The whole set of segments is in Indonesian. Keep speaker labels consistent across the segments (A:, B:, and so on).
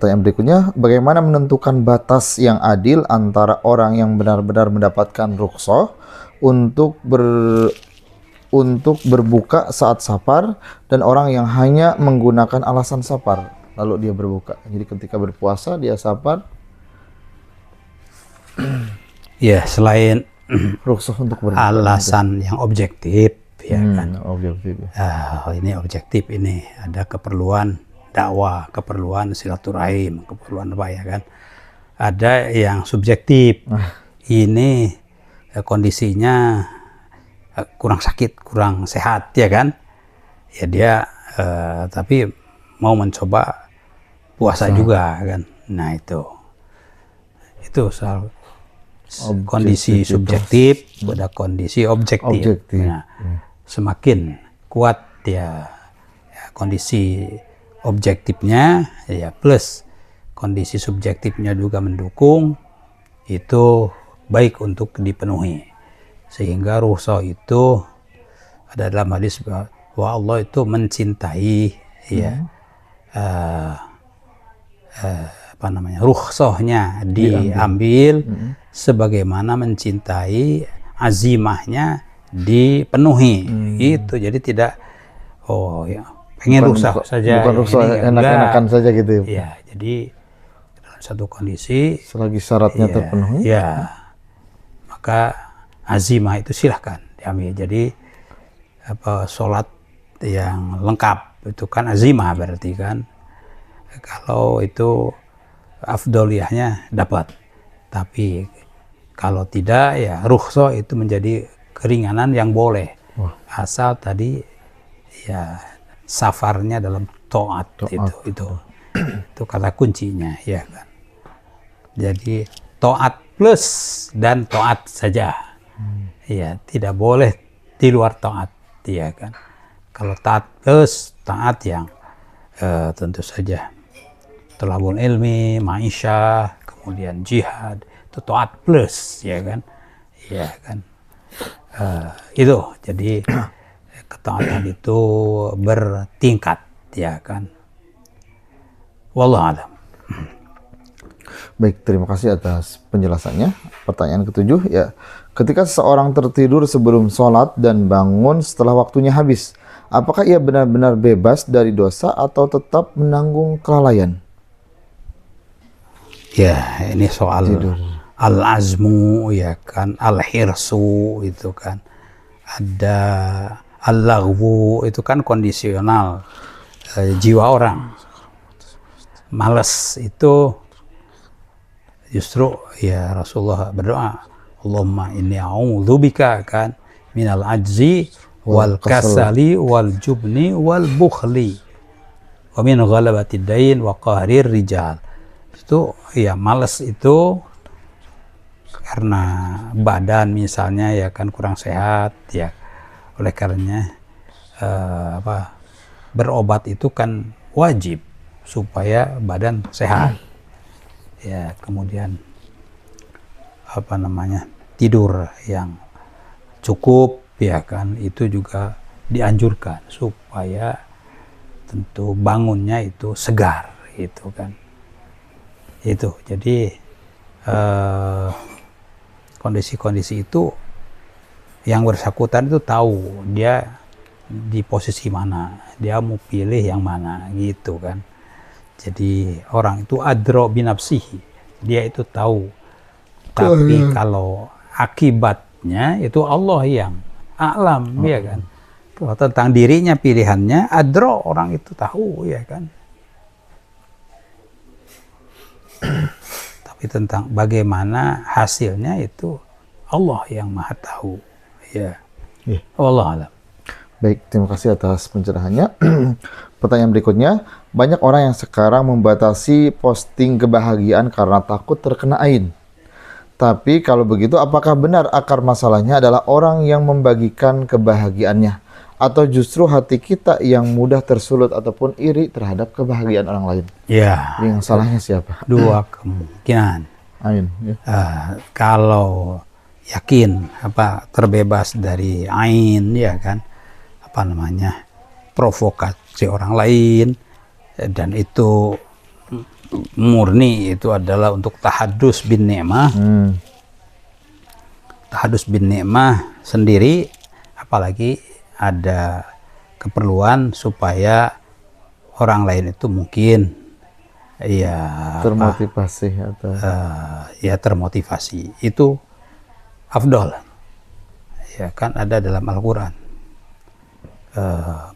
A: Pertanyaan berikutnya, bagaimana menentukan batas yang adil antara orang yang benar-benar mendapatkan rukhsah untuk berbuka saat safar dan orang yang hanya menggunakan alasan safar lalu dia berbuka. Jadi ketika berpuasa dia safar.
B: Ya, selain
A: rukhsah untuk berbuka.
B: Alasan yang objektif, ya kan.
A: Objektif.
B: Ini objektif, ini ada keperluan dakwah, keperluan silaturahim, keperluan apa ya kan. Ada yang subjektif. Ini kondisinya kurang sakit, kurang sehat, ya kan. Ya dia tapi mau mencoba puasa juga kan. Nah itu soal kondisi subjektif pada kondisi objektif. Nah, semakin kuat ya kondisi objektifnya ya plus kondisi subjektifnya juga mendukung, itu baik untuk dipenuhi. Sehingga rukhsah itu ada dalam hadis bahwa Allah itu mencintai rukhsahnya diambil sebagaimana mencintai azimahnya dipenuhi. Itu jadi tidak pengen rukhsah saja,
A: bukan rukhsah enak-enakan saja gitu
B: ya. Jadi dalam satu kondisi
A: selagi syaratnya terpenuhi
B: ya maka azimah itu silahkan diambil. Jadi sholat yang lengkap itu kan azimah, berarti kan kalau itu afdoliyahnya dapat. Tapi kalau tidak ya rukhsah itu menjadi keringanan yang boleh. Asal tadi ya safarnya dalam taat. Itu kata kuncinya, ya kan. Jadi taat plus dan taat saja. Ya, tidak boleh di luar taat, ya kan. Kalau taat plus taat yang tentu saja thalabul ilmi, ma'isyah, kemudian jihad, itu taat plus, ya kan. Ya kan. Itu jadi ketaatan itu bertingkat, ya kan. Wallahu a'lam.
A: Baik, terima kasih atas penjelasannya. Pertanyaan ketujuh, ya, ketika seseorang tertidur sebelum sholat dan bangun setelah waktunya habis, apakah ia benar-benar bebas dari dosa atau tetap menanggung kelalaian?
B: Ya, ini soal al-azmu, ya kan, al-hirsu itu kan. Ada al-laghwu, itu kan kondisional jiwa orang. Malas itu justru ya Rasulullah berdoa, Allahumma inni a'udzubika kan minal ajzi wal kasali wal jubni wal bukhli wa min ghalabatid dain wa qahrir rijal. Itu ya malas itu karena badan misalnya ya kan kurang sehat, ya oleh karenanya berobat itu kan wajib supaya badan sehat. Ya, kemudian tidur yang cukup, ya kan, itu juga dianjurkan supaya tentu bangunnya itu segar, itu kan. Itu jadi kondisi-kondisi itu yang bersangkutan itu tahu dia di posisi mana, dia mau pilih yang mana, gitu kan. Jadi orang itu adro binafsihi, dia itu tahu. Tapi kalau akibatnya itu Allah yang a'lam, ya kan. Kalau tentang dirinya pilihannya adro, orang itu tahu, ya kan. Tapi tentang bagaimana hasilnya itu Allah yang maha tahu, ya. Wallahu a'lam.
A: Baik, terima kasih atas pencerahannya. Pertanyaan berikutnya, banyak orang yang sekarang membatasi posting kebahagiaan karena takut terkena ain. Tapi kalau begitu, apakah benar akar masalahnya adalah orang yang membagikan kebahagiaannya? Atau justru hati kita yang mudah tersulut ataupun iri terhadap kebahagiaan orang lain?
B: Ya.
A: Yang salahnya siapa?
B: Dua kemungkinan.
A: Ain. Ya.
B: Kalau yakin terbebas dari ain, ya kan, provokasi orang lain, dan itu murni itu adalah untuk tahadus bin ni'mah. Tahadus bin ni'mah sendiri, apalagi ada keperluan supaya orang lain itu mungkin ya
A: termotivasi atau
B: ya termotivasi, itu afdol. Ya kan ada dalam Al-Quran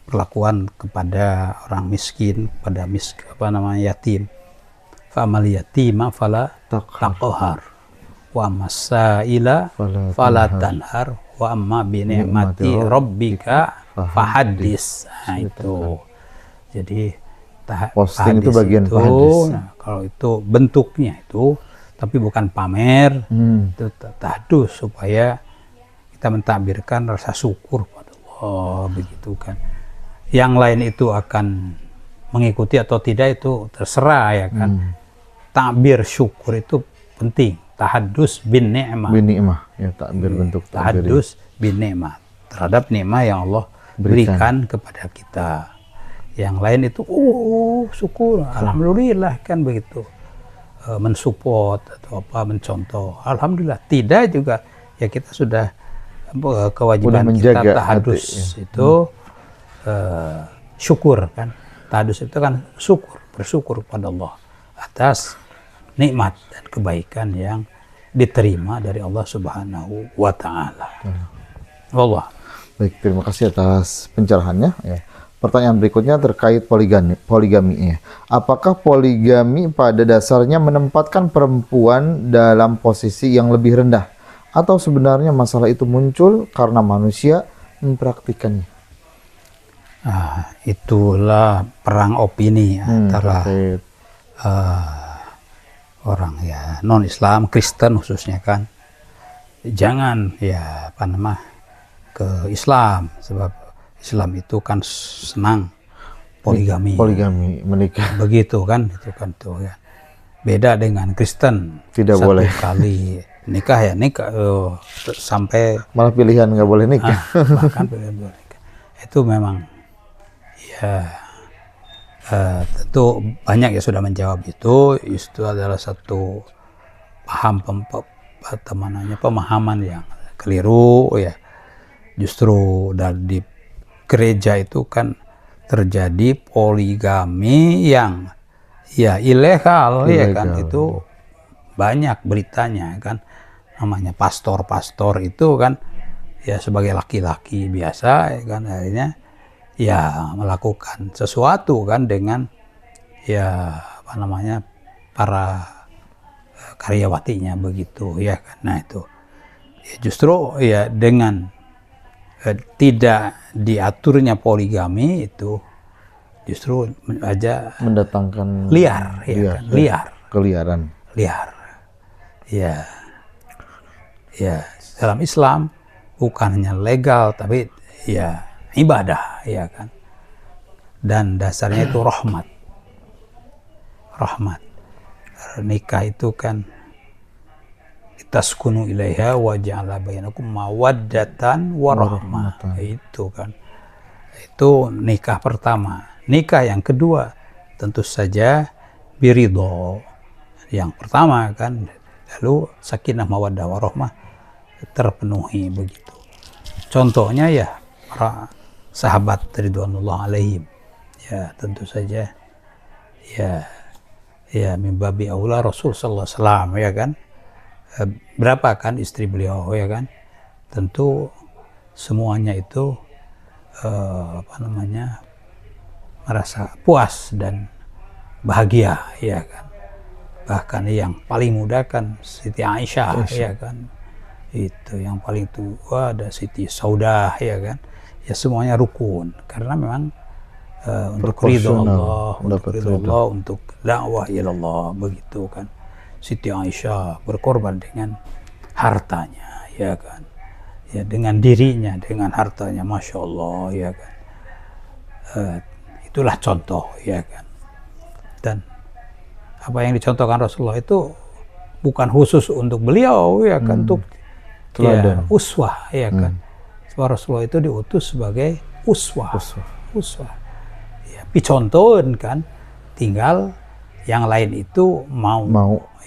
B: perlakuan kepada orang miskin, pada yatim. Fa'amal yatima fala taqhar wa masaila fala tanhar wa amma bi ni'mati rabbika fahaddis. Nah, itu. Jadi
A: posting itu bagian
B: itu,
A: fahaddis.
B: nah, kalau itu bentuknya itu, tapi bukan pamer, itu tahdus supaya kita mentakbirkan rasa syukur pada Allah, begitu kan. Yang lain itu akan mengikuti atau tidak itu terserah ya kan. Takbir syukur itu penting. Tahadus bin ni'mah.
A: Bin ni'mah, ya takbir bentuk takbir.
B: Tahadus bin ni'mah terhadap nikmah yang Allah berikan kepada kita. Yang lain itu syukur, alhamdulillah kan begitu. Mensupport atau apa, mencontoh. Alhamdulillah. Tidak juga ya kita sudah kewajiban kita tahadus hati, ya. Itu syukur kan. Tahadus itu kan syukur, bersyukur kepada Allah atas nikmat dan kebaikan yang diterima dari Allah Subhanahu wa taala. Allah.
A: Baik, terima kasih atas pencerahannya ya. Pertanyaan berikutnya terkait poligami ya. Apakah poligami pada dasarnya menempatkan perempuan dalam posisi yang lebih rendah, atau sebenarnya masalah itu muncul karena manusia mempraktikannya?
B: Itulah perang opini antara orang ya non Islam, Kristen khususnya kan. Jangan ya ke Islam, sebab Islam itu kan senang poligami.
A: Poligami, menikah.
B: Begitu kan, itu kan tuh ya. Beda dengan Kristen.
A: Tidak boleh.
B: Kali nikah ya nikah sampai
A: malah pilihan nggak boleh nikah.
B: Bahkan pilihan boleh nikah. Itu memang ya tentu banyak ya sudah menjawab itu adalah satu pemahaman yang keliru ya. Justru dari gereja itu kan terjadi poligami yang ya ilegal ya kan, itu banyak beritanya kan, namanya pastor itu kan ya sebagai laki-laki biasa ya kan, akhirnya ya melakukan sesuatu kan dengan ya para karyawatinya begitu ya kan. Nah itu ya justru ya dengan tidak diaturnya poligami itu justru aja
A: mendatangkan
B: liar ya kan?
A: Keliaran
B: ya dalam Islam bukan hanya legal tapi ya ibadah ya kan, dan dasarnya itu rahmat. Nikah itu kan taskunu ilaiha wa ja'ala bainakum mawaddatan wa rahmah. Itu kan. Itu nikah pertama. Nikah yang kedua tentu saja biridho. Yang pertama kan, lalu sakinah mawaddah warahmah terpenuhi begitu. Contohnya ya para sahabat ridwanullah alaihim. Ya tentu saja ya min babi aula Rasul sallallahu alaihi wasallam ya kan. Berapa kan istri beliau ya kan, tentu semuanya itu merasa puas dan bahagia ya kan. Bahkan yang paling muda kan Siti Aisyah ya kan, itu yang paling tua ada Siti Saudah ya kan, ya semuanya rukun karena memang untuk ridho Allah, untuk dakwah ilallah begitu kan. Siti Aisyah berkorban dengan hartanya ya kan, ya dengan dirinya, dengan hartanya, masya Allah ya kan. Itulah contoh ya kan. Dan apa yang dicontohkan Rasulullah itu bukan khusus untuk beliau ya kan, untuk ya, uswah ya kan. Sebab Rasulullah itu diutus sebagai uswah. Ya, dicontohin kan, tinggal yang lain itu mau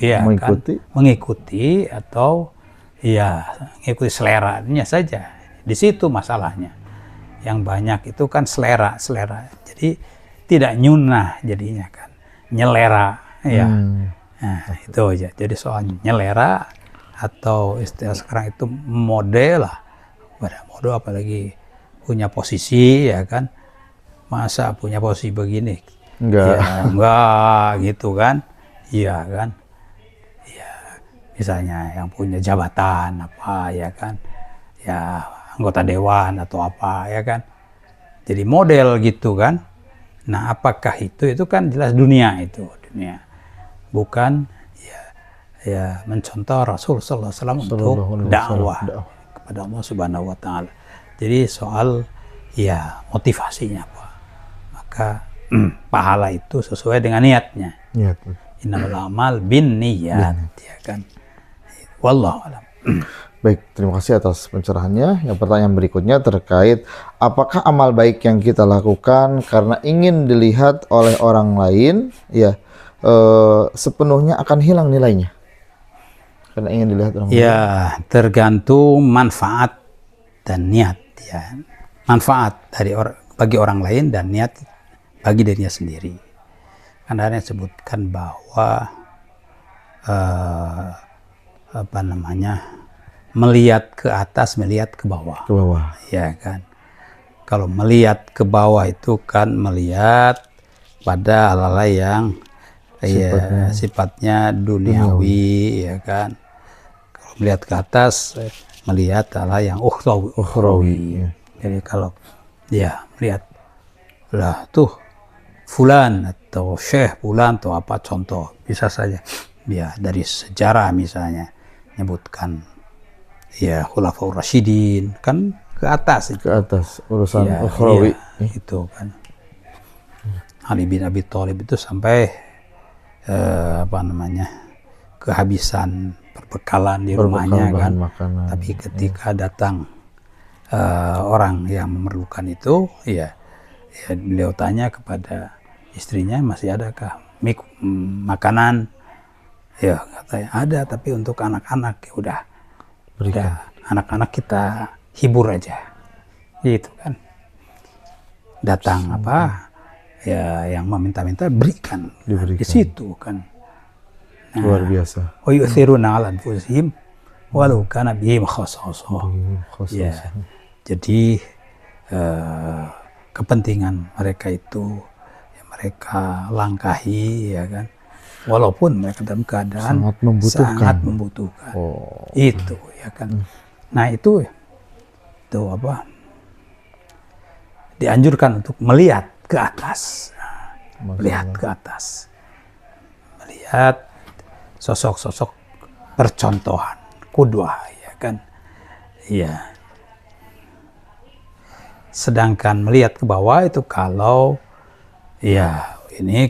B: ya
A: mengikuti.
B: kan, mengikuti atau ya mengikuti seleranya saja. Di situ masalahnya. Yang banyak itu kan selera. Jadi tidak nyunah jadinya kan, nyelera ya. Nah, itu aja. Jadi soal nyelera atau istilah sekarang itu mode lah. Pada mode apalagi punya posisi ya kan. Masa punya posisi begini? Enggak gitu kan. Iya kan. Ya, misalnya yang punya jabatan apa ya kan. Ya anggota dewan atau apa ya kan. Jadi model gitu kan. Nah, apakah itu kan jelas dunia. Bukan ya mencontoh Rasul sallallahu alaihi wasallam untuk dakwah kepada Allah Subhanahu wa taala. Jadi soal ya motivasinya apa. Maka pahala itu sesuai dengan niatnya. Innamal a'mal binniyat ya kan. Wallahu a'lam.
A: Baik, terima kasih atas pencerahannya. Yang pertanyaan berikutnya terkait apakah amal baik yang kita lakukan karena ingin dilihat oleh orang lain, ya sepenuhnya akan hilang nilainya? Karena ingin dilihat orang lain.
B: Ya, tergantung manfaat dan niat ya. Manfaat bagi orang lain dan niat bagi dirinya sendiri. Karena ada yang sebutkan bahwa melihat ke atas, melihat ke bawah.
A: Ke bawah.
B: Ya kan. Kalau melihat ke bawah itu kan melihat pada hal-hal yang sifatnya duniawi, ya kan. Kalau melihat ke atas, melihat hal-hal yang ukhrawi.
A: Ya.
B: Jadi kalau melihat lah tuh fulan atau syekh fulan atau apa, contoh bisa saja ya dari sejarah misalnya menyebutkan ya Khulafaur Rasyidin kan ke atas itu.
A: Ke atas urusan ukhrawi.
B: Itu kan. Ali bin Abi Thalib itu sampai kehabisan perbekalan di rumahnya kan.
A: Makanan.
B: Tapi ketika datang orang yang memerlukan itu, ya beliau tanya kepada istrinya, masih adakah makanan? Ya katanya ada, tapi untuk anak-anak ya udah anak-anak kita hibur aja, gitu kan. Datang yang meminta-minta berikan. Di situ kan. Nah,
A: luar biasa.
B: Wa yu'thiruna 'ala anfusihim walau kana bihim khasassah. Ya, jadi kepentingan mereka itu mereka langkahi ya kan. Walaupun mereka dalam keadaan sangat membutuhkan. Itu ya kan. Nah, itu dianjurkan untuk melihat ke atas. Melihat ke atas. Melihat sosok-sosok percontohan, qudwah ya kan. Iya. Sedangkan melihat ke bawah itu kalau ini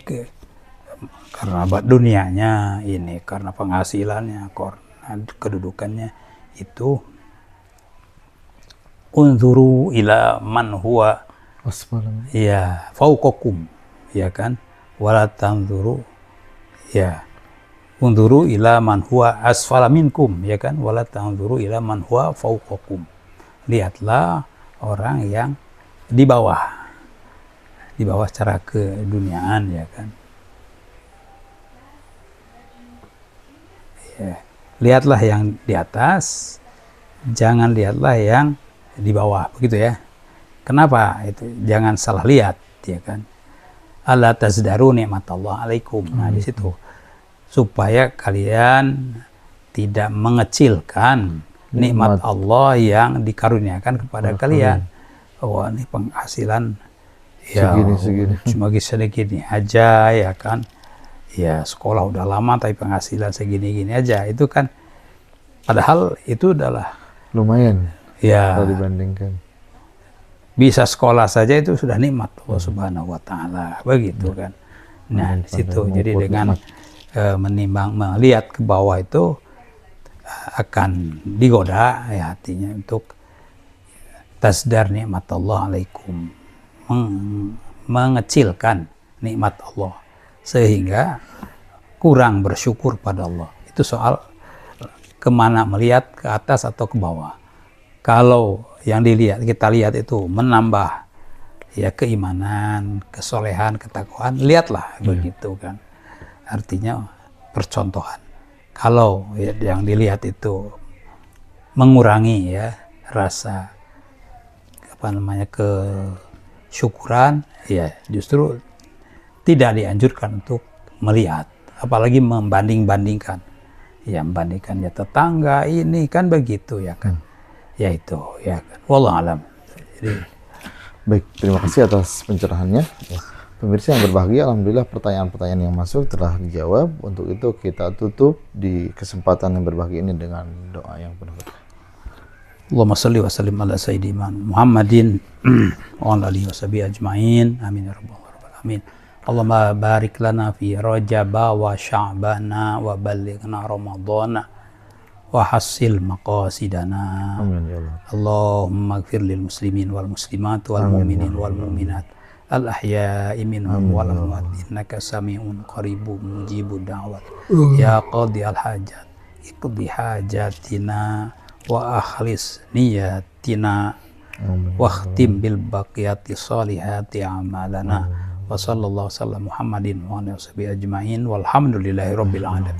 B: karena dunianya, ini karena penghasilannya, karena kedudukannya, itu unzuru ila man huwa fauqakum ya kan, wala tanzuru unzuru ila man huwa asfala minkum ya kan, wala tanzuru ila man huwa fauqakum. Lihatlah orang yang di bawah secara keduniaan ya kan. Lihatlah yang di atas, jangan lihatlah yang di bawah, begitu ya. Kenapa itu? Jangan salah lihat, ya kan. Alla tazdaru nikmatallah alaikum. Nah, di situ supaya kalian tidak mengecilkan nikmat Allah yang dikaruniakan kepada kalian. Oh, ini penghasilan
A: segini.
B: Cuma segini aja ya kan. Ya sekolah udah lama tapi penghasilan segini-gini aja, itu kan padahal itu adalah
A: lumayan
B: ya
A: kalau dibandingkan.
B: Bisa sekolah saja itu sudah nikmat Allah Subhanahu wa taala, begitu kan. Nah, di situ jadi dengan menimbang melihat ke bawah itu akan digoda ya hatinya untuk tasdar nikmat Allah alaikum, mengecilkan nikmat Allah, sehingga kurang bersyukur pada Allah. Itu soal kemana, melihat ke atas atau ke bawah. Kalau yang kita lihat itu menambah ya keimanan, kesolehan, ketakwaan, lihatlah begitu kan. Artinya percontohan. Kalau ya, yang dilihat itu mengurangi ya rasa kesyukuran, ya justru tidak dianjurkan untuk melihat, apalagi membanding-bandingkan. Ya membandingkan ya tetangga ini kan begitu ya kan. Ya itu ya kan. Wallahu alam. Jadi,
A: Baik, terima kasih atas pencerahannya. Pemirsa yang berbahagia, alhamdulillah pertanyaan-pertanyaan yang masuk telah dijawab. Untuk itu kita tutup di kesempatan yang berbahagia ini dengan doa yang penuh berkah.
B: Allahumma salli wa sallim ala sayyidina Muhammadin wa ala alihi wa sahbihi ajma'in. Amin ya rabbal alamin. Allahumma barik lana fi Rajaba wa Sya'bana wa ballighna Ramadhana wa hasil maqasidana.
A: Amin ya Allah.
B: Allahumma ighfir lil muslimin wal muslimat wal mu'minin wal mu'minat al ahya'i minhum wal amwat innaka sami'un qaribun mujibud da'wat ya qadi al hajat iqdi hajatina wa akhlis niyatina wa khtim bil baqiyati salihati amalana wa sallallahu sallam Muhammadin wa alihi wa sahbihi ajma'in walhamdulillahi rabbil alamin.